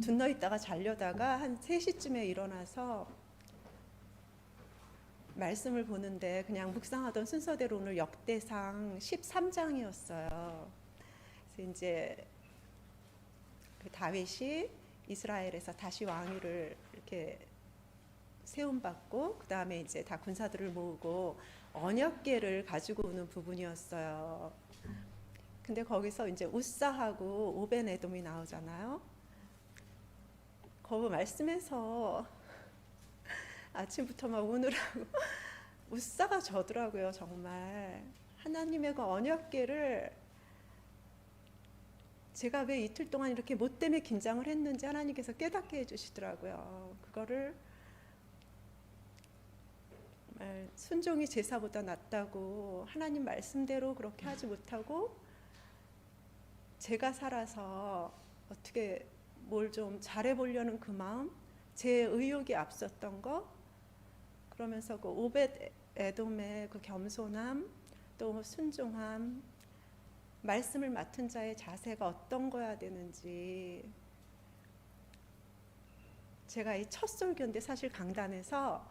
둔너 있다가 자려다가 한 3시쯤에 일어나서 말씀을 보는데 그냥 묵상하던 순서대로 오늘 역대상 13장이었어요. 그래서 이제 그 다윗이 이스라엘에서 다시 왕위를 이렇게 세움받고 그 다음에 이제 다 군사들을 모으고 언약궤를 가지고 오는 부분이었어요. 근데 거기서 이제 우사하고 오벤에돔이 나오잖아요. 그 말씀에서 아침부터 막 우느라고 우사가 저더라고요. 정말 하나님의 그 언약궤를 제가 왜 이틀 동안 이렇게 뭐 때문에 긴장을 했는지 하나님께서 깨닫게 해주시더라고요. 그거를 정말 순종이 제사보다 낫다고, 하나님 말씀대로 그렇게 하지 못하고 제가 살아서 어떻게 뭘 좀 잘해보려는 그 마음, 제 의욕이 앞섰던 거, 그러면서 그 오벳 에돔의 그 겸손함, 또 순종함, 말씀을 맡은 자의 자세가 어떤 거야 되는지. 제가 이 첫 설교인데 사실 강단에서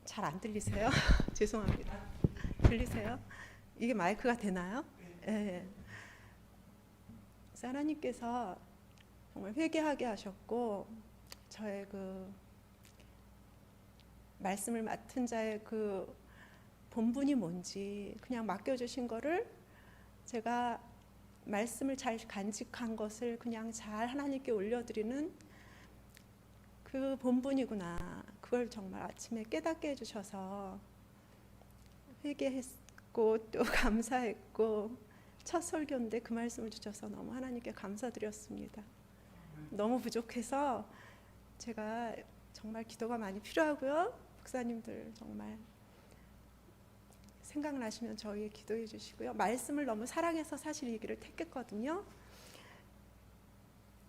잘 안 들리세요? 죄송합니다. 들리세요? 이게 마이크가 되나요? 네. 하나님께서 정말 회개하게 하셨고, 저의 그 말씀을 맡은 자의 그 본분이 뭔지 그냥 맡겨주신 거를 제가 말씀을 잘 간직한 것을 그냥 잘 하나님께 올려드리는 그 본분이구나. 그걸 정말 아침에 깨닫게 해주셔서 회개했고 또 감사했고, 첫 설교인데 그 말씀을 주셔서 너무 하나님께 감사드렸습니다. 너무 부족해서 제가 정말 기도가 많이 필요하고요. 목사님들 정말 생각나시면 저희에 기도해 주시고요. 말씀을 너무 사랑해서 사실 이 길을 택했거든요.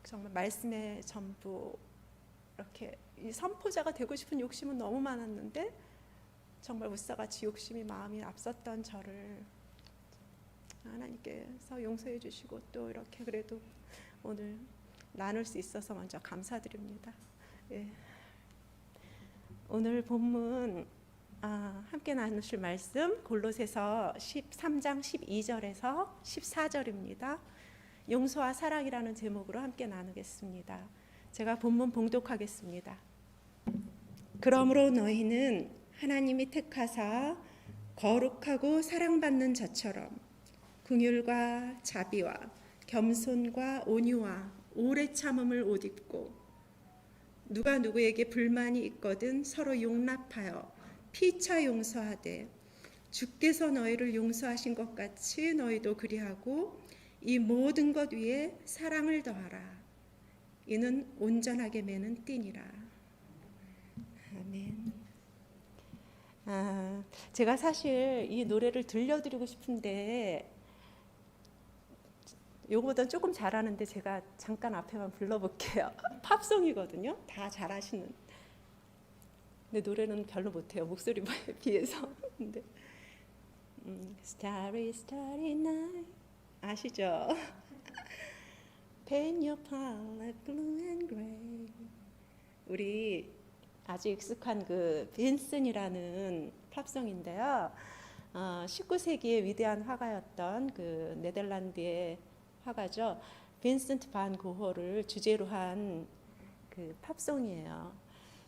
정말 말씀의 전부, 이렇게 이 선포자가 되고 싶은 욕심은 너무 많았는데 정말 우사같이 욕심이 마음이 앞섰던 저를 하나님께서 용서해 주시고 또 이렇게 그래도 오늘 나눌 수 있어서 먼저 감사드립니다. 예. 오늘 본문 함께 나누실 말씀 골로새서 13장 12절에서 14절입니다. 용서와 사랑이라는 제목으로 함께 나누겠습니다. 제가 본문 봉독하겠습니다. 그러므로 너희는 하나님이 택하사 거룩하고 사랑받는 자처럼 긍휼과 자비와 겸손과 온유와 오래 참음을 옷 입고, 누가 누구에게 불만이 있거든 서로 용납하여 피차 용서하되 주께서 너희를 용서하신 것 같이 너희도 그리하고 이 모든 것 위에 사랑을 더하라. 이는 온전하게 매는 띠니라. 아멘. 제가 사실 이 노래를 들려드리고 싶은데 요거보다 조금 잘하는데 제가 잠깐 앞에만 불러볼게요. 팝송이거든요. 다 잘하시는. 근데 노래는 별로 못해요. 목소리에 비해서. 근데 Starry Starry Night 아시죠? Paint your palette blue and gray. 우리 아주 익숙한 그 빈슨이라는 팝송인데요. 19세기의 위대한 화가였던 그 네덜란드의 화가죠. 빈센트 반 고호를 주제로 한 그 팝송이에요.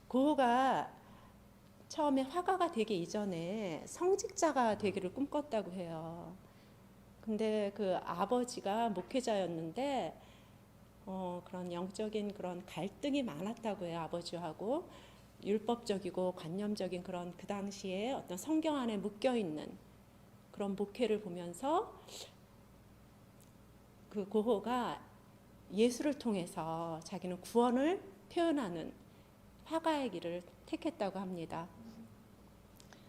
고호가 처음에 화가가 되기 이전에 성직자가 되기를 꿈꿨다고 해요. 근데 그 아버지가 목회자였는데 그런 영적인 그런 갈등이 많았다고 해요. 아버지하고 율법적이고 관념적인 그런 그 당시에 어떤 성경 안에 묶여 있는 그런 목회를 보면서 그 고호가 예수를 통해서 자기는 구원을 표현하는 화가의 길을 택했다고 합니다.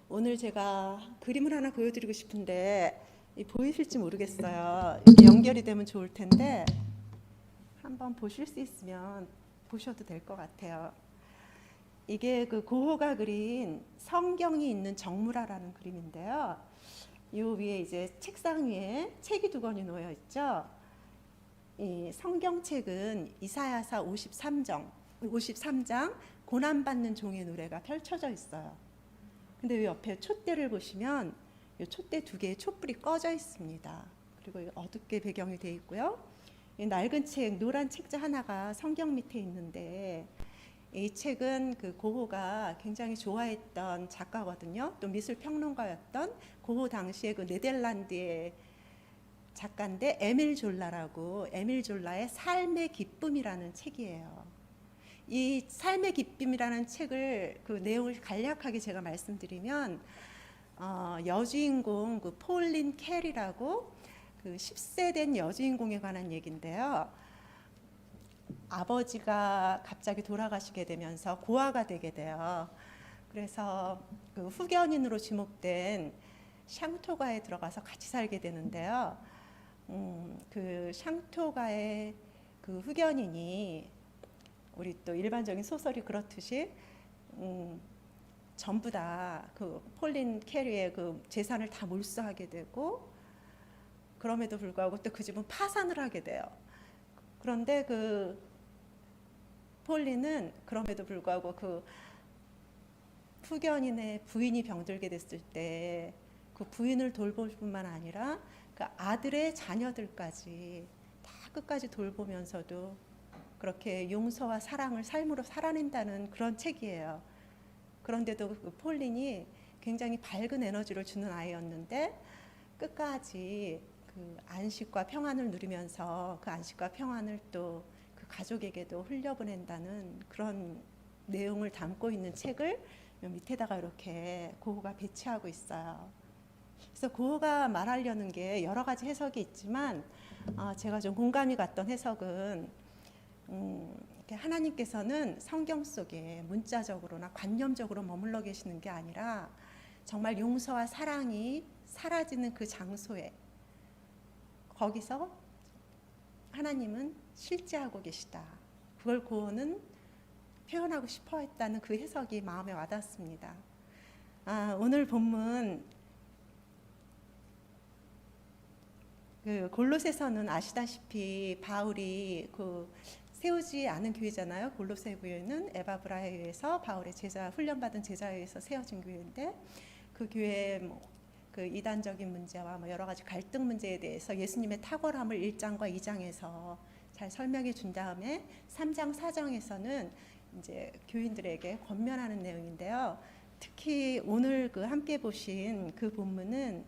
오늘 제가 그림을 하나 보여드리고 싶은데 보이실지 모르겠어요. 이렇게 연결이 되면 좋을 텐데 한번 보실 수 있으면 보셔도 될 것 같아요. 이게 그 고호가 그린 성경이 있는 정물화라는 그림인데요. 이 위에 이제 책상 위에 책이 2권이 놓여 있죠. 이 성경책은 이사야서 53장 고난받는 종의 노래가 펼쳐져 있어요. 근데 이 옆에 촛대를 보시면 이 촛대 두 개의 촛불이 꺼져 있습니다. 그리고 어둡게 배경이 되어 있고요. 이 낡은 책, 노란 책자 하나가 성경 밑에 있는데 이 책은 그 고호가 굉장히 좋아했던 작가거든요. 또 미술 평론가였던 고호 당시에 그 네덜란드의 작가인데 에밀 졸라의 삶의 기쁨이라는 책이에요. 이 삶의 기쁨이라는 책을 그 내용을 간략하게 제가 말씀드리면 여주인공 그 폴린 캐리라고 그 10세 된 여주인공에 관한 얘기인데요. 아버지가 갑자기 돌아가시게 되면서 고아가 되게 돼요. 그래서 그 후견인으로 지목된 샹토가에 들어가서 같이 살게 되는데요. 그 샹토가의 그 후견인이 우리 또 일반적인 소설이 그렇듯이 전부 다 그 폴린 캐리의 그 재산을 다 몰수하게 되고 그럼에도 불구하고 또 그 집은 파산을 하게 돼요. 그런데 그 폴린은 그럼에도 불구하고 그 후견인의 부인이 병들게 됐을 때 그 부인을 돌볼 뿐만 아니라 그 아들의 자녀들까지 다 끝까지 돌보면서도 그렇게 용서와 사랑을 삶으로 살아낸다는 그런 책이에요. 그런데도 그 폴린이 굉장히 밝은 에너지를 주는 아이였는데 끝까지 그 안식과 평안을 누리면서 그 안식과 평안을 또 그 가족에게도 흘려보낸다는 그런 내용을 담고 있는 책을 밑에다가 이렇게 고호가 배치하고 있어요. 그래서 고호가 말하려는 게 여러 가지 해석이 있지만 제가 좀 공감이 갔던 해석은 하나님께서는 성경 속에 문자적으로나 관념적으로 머물러 계시는 게 아니라 정말 용서와 사랑이 사라지는 그 장소에 거기서 하나님은 실제하고 계시다. 그걸 고호는 표현하고 싶어 했다는 그 해석이 마음에 와닿습니다. 오늘 본문 그 골로새서는 아시다시피 바울이 그 세우지 않은 교회잖아요. 골로새 교회는 에바브라에 의해서 바울의 제자 훈련받은 제자에 의해서 세워진 교회인데 그 교회의 그 이단적인 문제와 여러 가지 갈등 문제에 대해서 예수님의 탁월함을 1장과 2장에서 잘 설명해 준 다음에 3장 4장에서는 이제 교인들에게 권면하는 내용인데요. 특히 오늘 그 함께 보신 그 본문은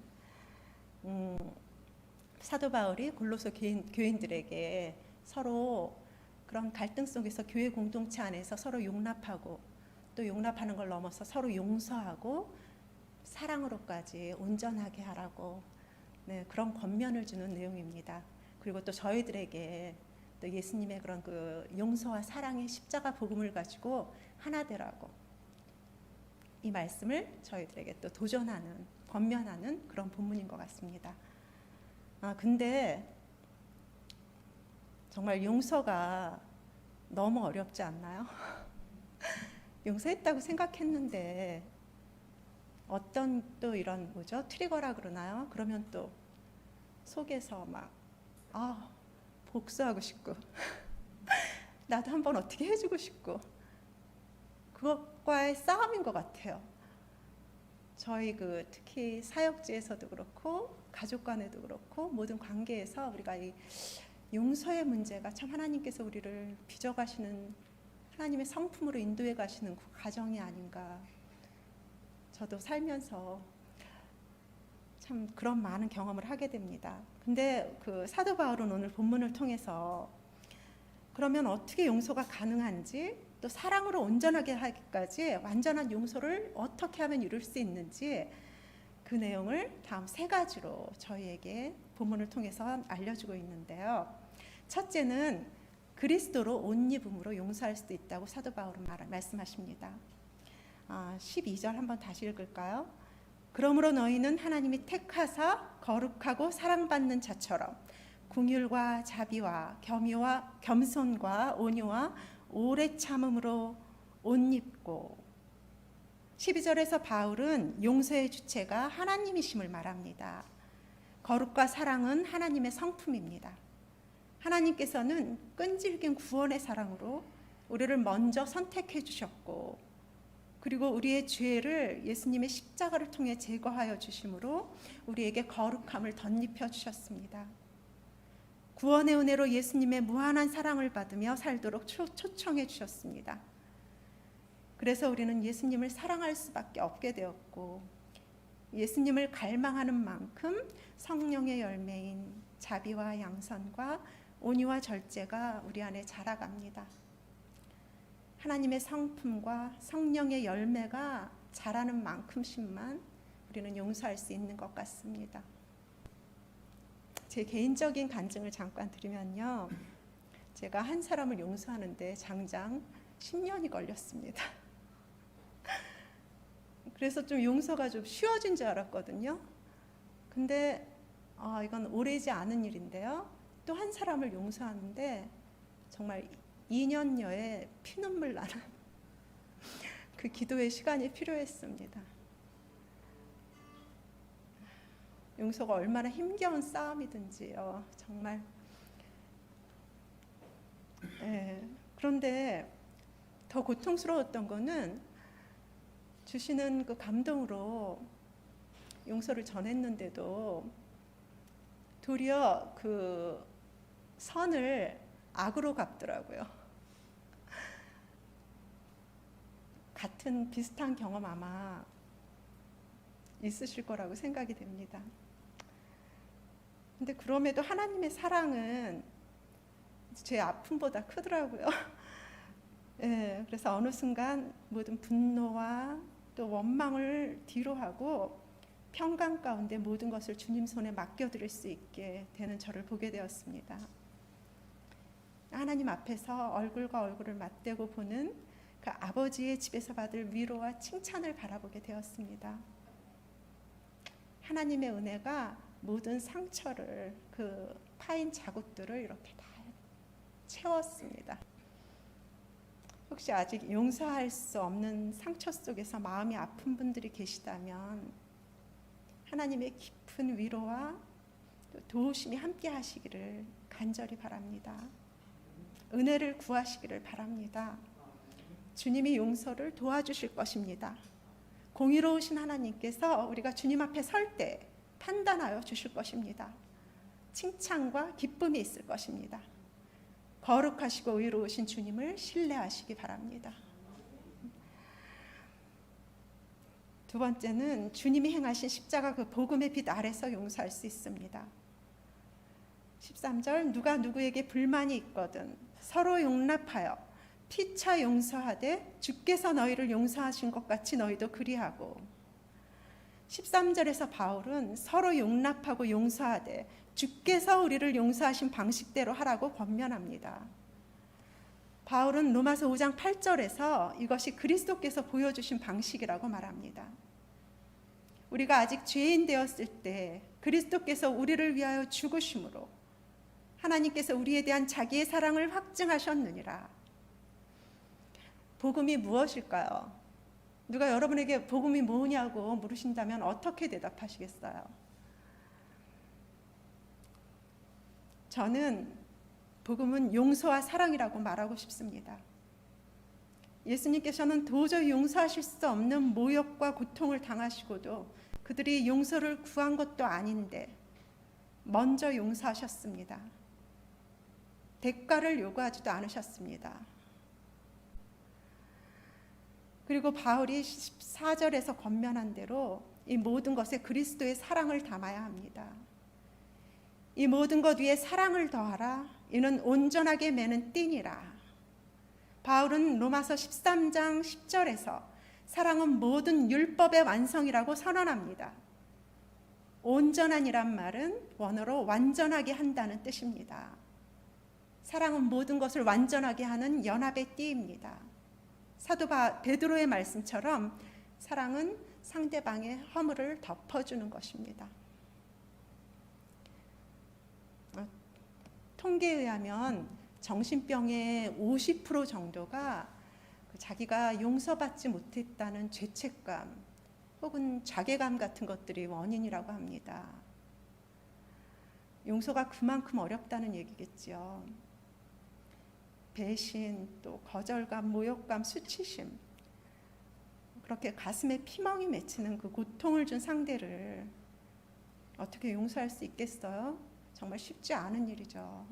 사도 바울이 골로새 교인들에게 서로 그런 갈등 속에서 교회 공동체 안에서 서로 용납하고 또 용납하는 걸 넘어서 서로 용서하고 사랑으로까지 온전하게 하라고 그런 권면을 주는 내용입니다. 그리고 또 저희들에게 또 예수님의 그런 그 용서와 사랑의 십자가 복음을 가지고 하나 되라고 이 말씀을 저희들에게 또 도전하는 권면하는 그런 본문인 것 같습니다. 근데 정말 용서가 너무 어렵지 않나요? 용서했다고 생각했는데 어떤 또 이런 트리거라 그러나요? 그러면 또 속에서 막 복수하고 싶고 나도 한번 어떻게 해주고 싶고 그것과의 싸움인 것 같아요. 저희 그 특히 사역지에서도 그렇고 가족 간에도 그렇고 모든 관계에서 우리가 이 용서의 문제가 참 하나님께서 우리를 빚어가시는 하나님의 성품으로 인도해 가시는 그 과정이 아닌가. 저도 살면서 참 그런 많은 경험을 하게 됩니다. 근데 그 사도 바울은 오늘 본문을 통해서 그러면 어떻게 용서가 가능한지 또 사랑으로 온전하게 하기까지 완전한 용서를 어떻게 하면 이룰 수 있는지 그 내용을 다음 3가지로 저희에게 본문을 통해서 알려주고 있는데요. 첫째는 그리스도로 옷 입음으로 용서할 수도 있다고 사도 바울은 말씀하십니다. 12절 한번 다시 읽을까요? 그러므로 너희는 하나님이 택하사 거룩하고 사랑받는 자처럼 긍휼과 자비와 겸유와 겸손과 온유와 오래 참음으로 옷 입고 12절에서 바울은 용서의 주체가 하나님이심을 말합니다. 거룩과 사랑은 하나님의 성품입니다. 하나님께서는 끈질긴 구원의 사랑으로 우리를 먼저 선택해 주셨고, 그리고 우리의 죄를 예수님의 십자가를 통해 제거하여 주심으로 우리에게 거룩함을 덧입혀 주셨습니다. 구원의 은혜로 예수님의 무한한 사랑을 받으며 살도록 초청해 주셨습니다. 그래서 우리는 예수님을 사랑할 수밖에 없게 되었고, 예수님을 갈망하는 만큼 성령의 열매인 자비와 양선과 온유와 절제가 우리 안에 자라갑니다. 하나님의 성품과 성령의 열매가 자라는 만큼씩만 우리는 용서할 수 있는 것 같습니다. 제 개인적인 간증을 잠깐 드리면요, 제가 한 사람을 용서하는데 장장 10년이 걸렸습니다. 그래서 좀 용서가 좀 쉬워진 줄 알았거든요. 근데 이건 오래지 않은 일인데요, 또 한 사람을 용서하는데 정말 2년여의 피눈물 나는 그 기도의 시간이 필요했습니다. 용서가 얼마나 힘겨운 싸움이든지요, 정말. 그런데 더 고통스러웠던 거는 주시는 그 감동으로 용서를 전했는데도 도리어 그 선을 악으로 갚더라고요. 같은 비슷한 경험 아마 있으실 거라고 생각이 됩니다. 근데 그럼에도 하나님의 사랑은 제 아픔보다 크더라고요. 그래서 어느 순간 모든 분노와 또 원망을 뒤로하고 평강 가운데 모든 것을 주님 손에 맡겨드릴 수 있게 되는 저를 보게 되었습니다. 하나님 앞에서 얼굴과 얼굴을 맞대고 보는 그 아버지의 집에서 받을 위로와 칭찬을 바라보게 되었습니다. 하나님의 은혜가 모든 상처를, 그 파인 자국들을 이렇게 다 채웠습니다. 혹시 아직 용서할 수 없는 상처 속에서 마음이 아픈 분들이 계시다면 하나님의 깊은 위로와 도우심이 함께 하시기를 간절히 바랍니다. 은혜를 구하시기를 바랍니다. 주님이 용서를 도와주실 것입니다. 공의로우신 하나님께서 우리가 주님 앞에 설 때 판단하여 주실 것입니다. 칭찬과 기쁨이 있을 것입니다. 거룩하시고 의로우신 주님을 신뢰하시기 바랍니다. 두 번째는 주님이 행하신 십자가 그 복음의 빛 아래서 용서할 수 있습니다. 13절, 누가 누구에게 불만이 있거든 서로 용납하여 피차 용서하되 주께서 너희를 용서하신 것 같이 너희도 그리하고. 13절에서 바울은 서로 용납하고 용서하되 주께서 우리를 용서하신 방식대로 하라고 권면합니다. 바울은 로마서 5장 8절에서 이것이 그리스도께서 보여주신 방식이라고 말합니다. 우리가 아직 죄인 되었을 때 그리스도께서 우리를 위하여 죽으심으로 하나님께서 우리에 대한 자기의 사랑을 확증하셨느니라. 복음이 무엇일까요? 누가 여러분에게 복음이 뭐냐고 물으신다면 어떻게 대답하시겠어요? 저는 복음은 용서와 사랑이라고 말하고 싶습니다. 예수님께서는 도저히 용서하실 수 없는 모욕과 고통을 당하시고도 그들이 용서를 구한 것도 아닌데 먼저 용서하셨습니다. 대가를 요구하지도 않으셨습니다. 그리고 바울이 14절에서 권면한 대로 이 모든 것에 그리스도의 사랑을 담아야 합니다. 이 모든 것 위에 사랑을 더하라. 이는 온전하게 매는 띠니라. 바울은 로마서 13장 10절에서 사랑은 모든 율법의 완성이라고 선언합니다. 온전한이란 말은 원어로 완전하게 한다는 뜻입니다. 사랑은 모든 것을 완전하게 하는 연합의 띠입니다. 사도 베드로의 말씀처럼 사랑은 상대방의 허물을 덮어주는 것입니다. 통계에 의하면 정신병의 50% 정도가 자기가 용서받지 못했다는 죄책감 혹은 자괴감 같은 것들이 원인이라고 합니다. 용서가 그만큼 어렵다는 얘기겠죠. 배신, 또 거절감, 모욕감, 수치심, 그렇게 가슴에 피멍이 맺히는 그 고통을 준 상대를 어떻게 용서할 수 있겠어요? 정말 쉽지 않은 일이죠.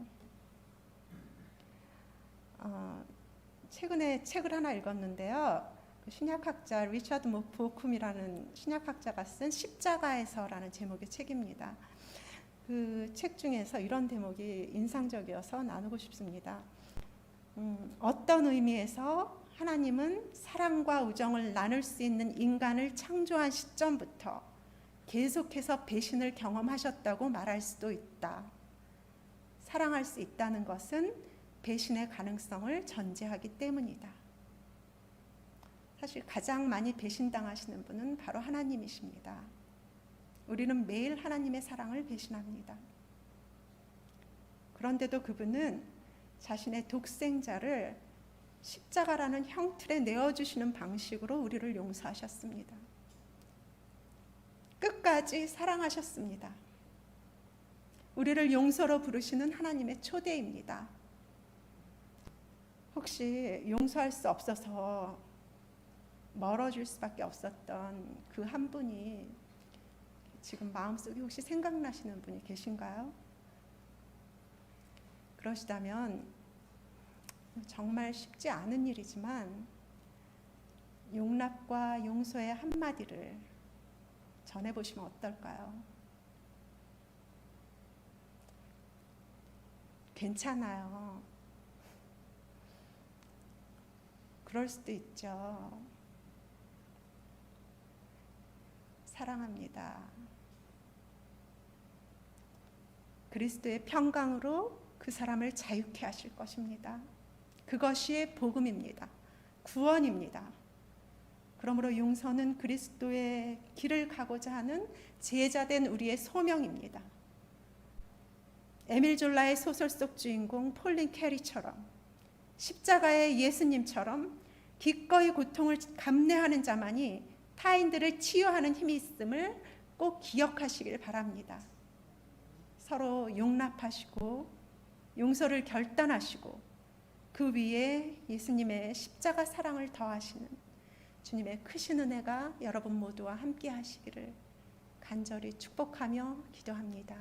최근에 책을 하나 읽었는데요. 신약학자 리처드 모크홈이라는 신약학자가 쓴 십자가에서라는 제목의 책입니다. 그 책 중에서 이런 대목이 인상적이어서 나누고 싶습니다. 어떤 의미에서 하나님은 사랑과 우정을 나눌 수 있는 인간을 창조한 시점부터 계속해서 배신을 경험하셨다고 말할 수도 있다. 사랑할 수 있다는 것은 배신의 가능성을 전제하기 때문이다. 사실 가장 많이 배신당하시는 분은 바로 하나님이십니다. 우리는 매일 하나님의 사랑을 배신합니다. 그런데도 그분은 자신의 독생자를 십자가라는 형틀에 내어주시는 방식으로 우리를 용서하셨습니다. 끝까지 사랑하셨습니다. 우리를 용서로 부르시는 하나님의 초대입니다. 혹시 용서할 수 없어서 멀어질 수밖에 없었던 그 한 분이 지금 마음속에 혹시 생각나시는 분이 계신가요? 그러시다면 정말 쉽지 않은 일이지만 용납과 용서의 한마디를 전해보시면 어떨까요? 괜찮아요. 그럴 수도 있죠. 사랑합니다. 그리스도의 평강으로 그 사람을 자유케 하실 것입니다. 그것이 복음입니다. 구원입니다. 그러므로 용서는 그리스도의 길을 가고자 하는 제자된 우리의 소명입니다. 에밀 졸라의 소설 속 주인공 폴린 캐리처럼, 십자가의 예수님처럼 기꺼이 고통을 감내하는 자만이 타인들을 치유하는 힘이 있음을 꼭 기억하시길 바랍니다. 서로 용납하시고 용서를 결단하시고 그 위에 예수님의 십자가 사랑을 더하시는 주님의 크신 은혜가 여러분 모두와 함께 하시기를 간절히 축복하며 기도합니다.